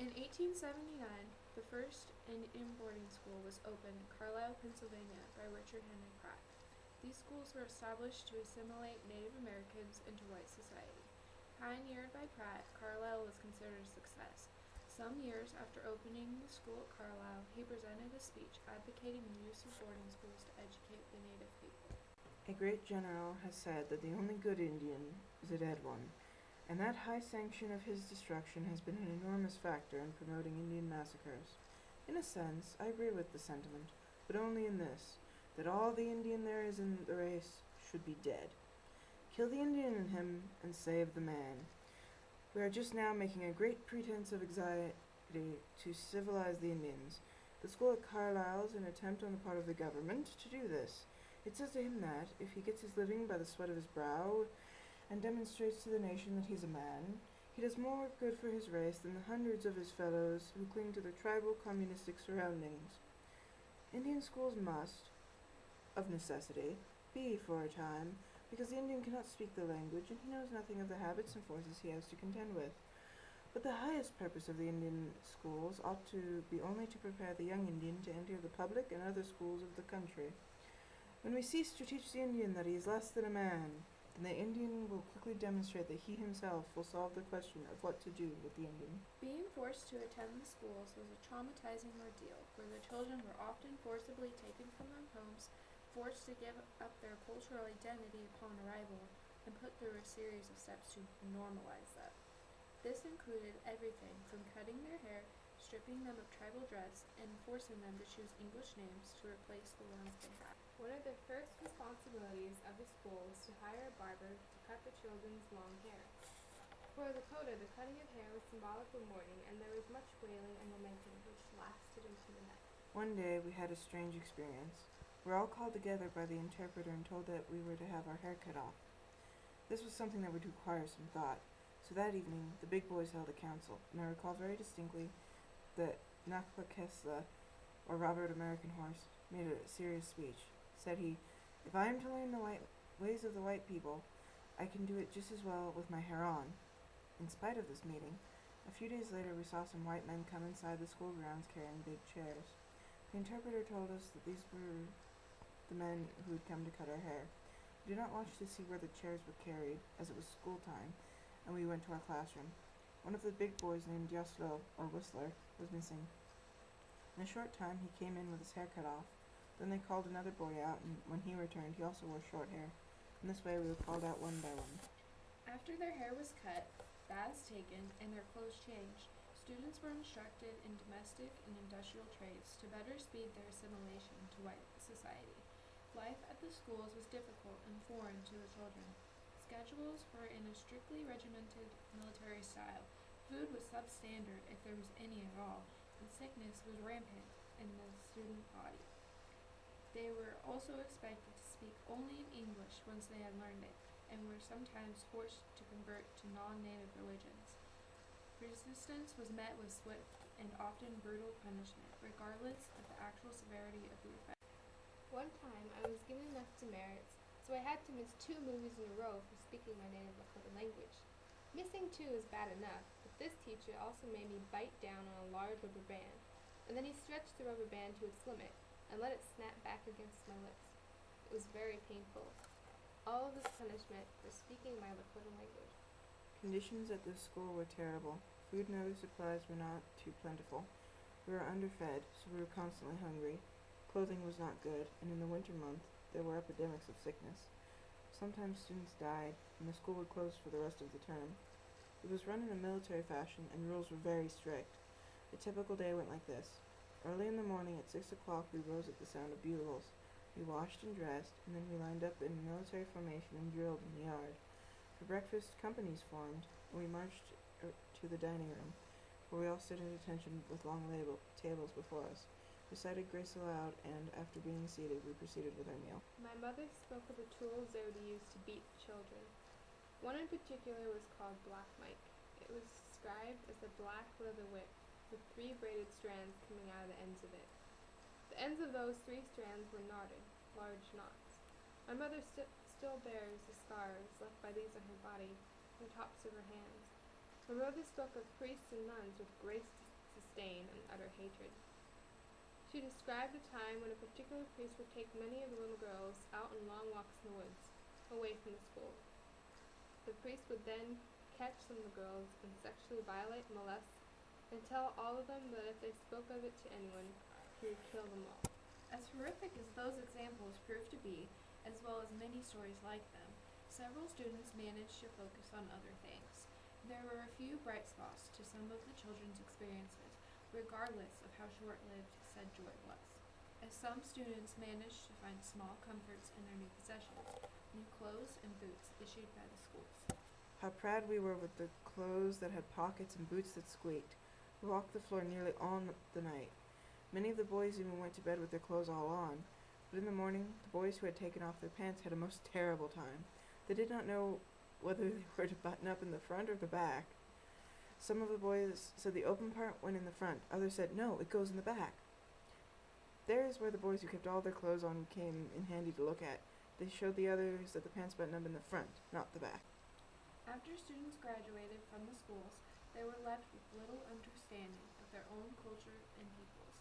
In 1879, the first Indian boarding school was opened in Carlisle, Pennsylvania by Richard Henry Pratt. These schools were established to assimilate Native Americans into white society. Pioneered by Pratt, Carlisle was considered a success. Some years after opening the school at Carlisle, he presented a speech advocating the use of boarding schools to educate the native people. A great general has said that the only good Indian is a dead one, and that high sanction of his destruction has been an enormous factor in promoting Indian massacres. In a sense, I agree with the sentiment, but only in this, that all the Indian there is in the race should be dead. Kill the Indian in him, and save the man. We are just now making a great pretense of anxiety to civilize the Indians. The school at Carlisle is an attempt on the part of the government to do this. It says to him that, if he gets his living by the sweat of his brow, and demonstrates to the nation that he's a man, he does more good for his race than the hundreds of his fellows who cling to their tribal communistic surroundings. Indian schools must, of necessity, be for a time, because the Indian cannot speak the language, and he knows nothing of the habits and forces he has to contend with. But the highest purpose of the Indian schools ought to be only to prepare the young Indian to enter the public and other schools of the country. When we cease to teach the Indian that he is less than a man, then the Indian will quickly demonstrate that he himself will solve the question of what to do with the Indian. Being forced to attend the schools was a traumatizing ordeal, where the children were often forcibly taken from their homes, forced to give up their cultural identity upon arrival, and put through a series of steps to normalize that. This included everything from cutting their hair, stripping them of tribal dress, and forcing them to choose English names to replace the ones they had. One of the first responsibilities of the school was to hire a barber to cut the children's long hair. For Lakota, the cutting of hair was symbolic of mourning, and there was much wailing and lamenting, which lasted into the night. One day we had a strange experience. We were all called together by the interpreter and told that we were to have our hair cut off. This was something that would require some thought, so that evening the big boys held a council, and I recall very distinctly that Nakpakesla, or Robert American Horse, made a serious speech. Said he, "If I am to learn the ways of the white people, I can do it just as well with my hair on." In spite of this meeting, a few days later we saw some white men come inside the school grounds carrying big chairs. The interpreter told us that these were the men who had come to cut our hair. We did not watch to see where the chairs were carried, as it was school time, and we went to our classroom. One of the big boys named Yoslo, or Whistler, was missing. In a short time he came in with his hair cut off. Then they called another boy out, and when he returned he also wore short hair. In this way we were called out one by one. After their hair was cut, baths taken, and their clothes changed, students were instructed in domestic and industrial trades to better speed their assimilation to white society. Life at the schools was difficult and foreign to the children. Schedules were in a strictly regimented military style. Food was substandard if there was any at all, and sickness was rampant in the student body. They were also expected to speak only in English once they had learned it, and were sometimes forced to convert to non-native religions. Resistance was met with swift and often brutal punishment, regardless of the actual severity of the offense. One time I was given enough demerits, so I had to miss 2 movies in a row for speaking my native Lakota language. Missing 2 is bad enough, but this teacher also made me bite down on a large rubber band, and then he stretched the rubber band to its limit and let it snap back against my lips. It was very painful. All of this punishment for speaking my Lakota language. Conditions at this school were terrible. Food and other supplies were not too plentiful. We were underfed, so we were constantly hungry. Clothing was not good, and in the winter months there were epidemics of sickness. Sometimes students died, and the school would close for the rest of the term. It was run in a military fashion, and rules were very strict. A typical day went like this. Early in the morning at 6 o'clock we rose at the sound of bugles. We washed and dressed, and then we lined up in military formation and drilled in the yard. For breakfast, companies formed, and we marched to the dining room, where we all stood at attention with long tables before us. We recited grace aloud, and, after being seated, we proceeded with our meal. My mother spoke of the tools they would use to beat the children. One in particular was called Black Mike. It was described as the black leather whip, with 3 braided strands coming out of the ends of it. The ends of those 3 strands were knotted, large knots. My mother still bears the scars left by these on her body and the tops of her hands. My mother spoke of priests and nuns with disdain and utter hatred. She described a time when a particular priest would take many of the little girls out on long walks in the woods, away from the school. The priest would then catch some of the girls and sexually violate, molest, and tell all of them that if they spoke of it to anyone, he would kill them all. As horrific as those examples proved to be, as well as many stories like them, several students managed to focus on other things. There were a few bright spots to some of the children's experiences, regardless of how short-lived said joy was, as some students managed to find small comforts in their new possessions, new clothes and boots issued by the schools. How proud we were with the clothes that had pockets and boots that squeaked. We walked the floor nearly all the night. Many of the boys even went to bed with their clothes all on, but in the morning, the boys who had taken off their pants had a most terrible time. They did not know whether they were to button up in the front or the back. Some of the boys said the open part went in the front. Others said, no, it goes in the back. There is where the boys who kept all their clothes on came in handy to look at. They showed the others that the pants buttoned up in the front, not the back. After students graduated from the schools, they were left with little understanding of their own culture and peoples.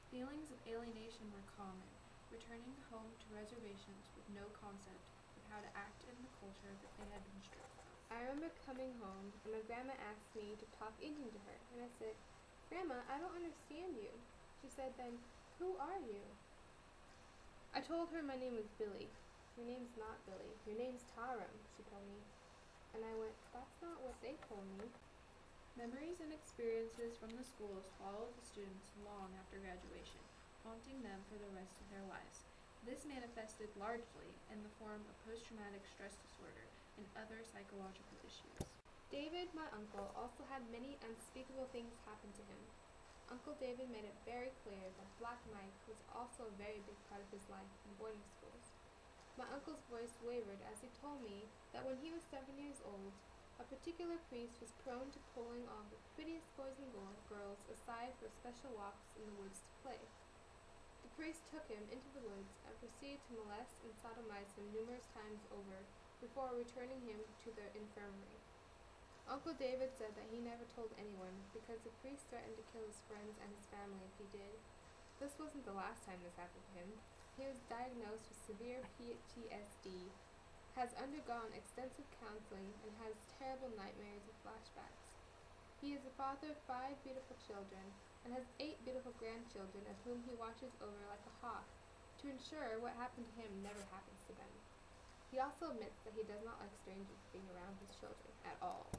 Feelings of alienation were common, returning home to reservations with no concept of how to act in the culture that they had been stripped from. I remember coming home, and my grandma asked me to talk Indian to her, and I said, "Grandma, I don't understand you." She said then, "Who are you?" I told her my name was Billy. "Your name's not Billy. Your name's Taram," she told me. And I went, "That's not what they told me." Memories and experiences from the schools followed the students long after graduation, haunting them for the rest of their lives. This manifested largely in the form of post-traumatic stress disorder and other psychological issues. David, my uncle, also had many unspeakable things happen to him. Uncle David made it very clear that Black Mike was also a very big part of his life in boarding schools. My uncle's voice wavered as he told me that when he was 7 years old, a particular priest was prone to pulling all the prettiest boys and girls aside for special walks in the woods to play. The priest took him into the woods and proceeded to molest and sodomize him numerous times over before returning him to the infirmary. Uncle David said that he never told anyone because the priest threatened to kill his friends and his family if he did. This wasn't the last time this happened to him. He was diagnosed with severe PTSD, has undergone extensive counseling, and has terrible nightmares and flashbacks. He is the father of 5 beautiful children and has 8 beautiful grandchildren of whom he watches over like a hawk to ensure what happened to him never happens to them. He also admits that he does not like strangers being around his children at all.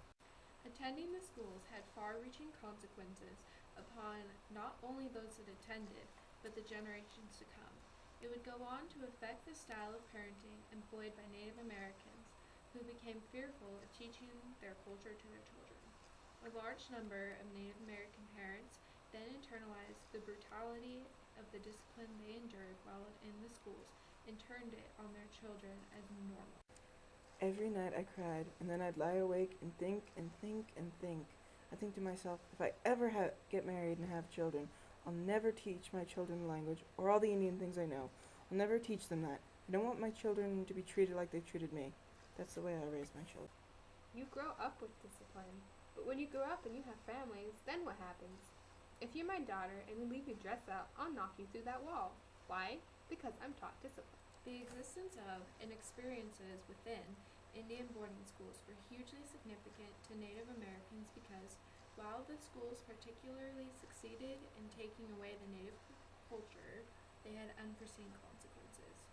Attending the schools had far-reaching consequences upon not only those that attended, but the generations to come. It would go on to affect the style of parenting employed by Native Americans, who became fearful of teaching their culture to their children. A large number of Native American parents then internalized the brutality of the discipline they endured while in the schools and turned it on their children as normal. Every night I cried, and then I'd lie awake and think and think and think. I think to myself, if I ever get married and have children, I'll never teach my children the language or all the Indian things I know. I'll never teach them that. I don't want my children to be treated like they treated me. That's the way I raise my children. You grow up with discipline, but when you grow up and you have families, then what happens? If you're my daughter and we leave your dress out, I'll knock you through that wall. Why? Because I'm taught discipline. The existence of and experiences within Indian boarding schools were hugely significant to Native Americans because, while the schools particularly succeeded in taking away the Native culture, they had unforeseen consequences.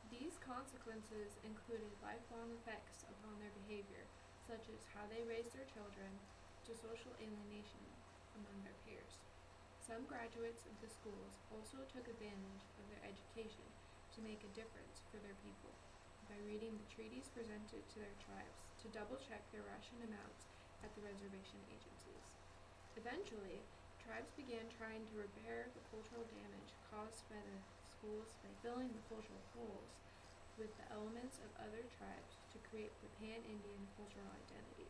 These consequences included lifelong effects upon their behavior, such as how they raised their children, to social alienation among their peers. Some graduates of the schools also took advantage of their education to make a difference for their people by reading the treaties presented to their tribes to double-check their ration amounts at the reservation agencies. Eventually, tribes began trying to repair the cultural damage caused by the schools by filling the cultural holes with the elements of other tribes to create the pan-Indian cultural identity.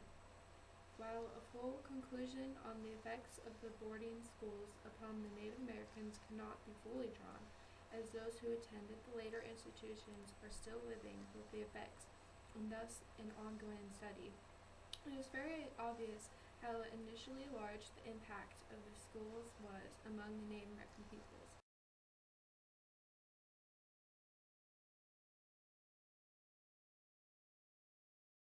While a full conclusion on the effects of the boarding schools upon the Native Americans cannot be fully drawn, as those who attended the later institutions are still living with the effects, and thus an ongoing study, it is very obvious how initially large the impact of the schools was among the Native American peoples.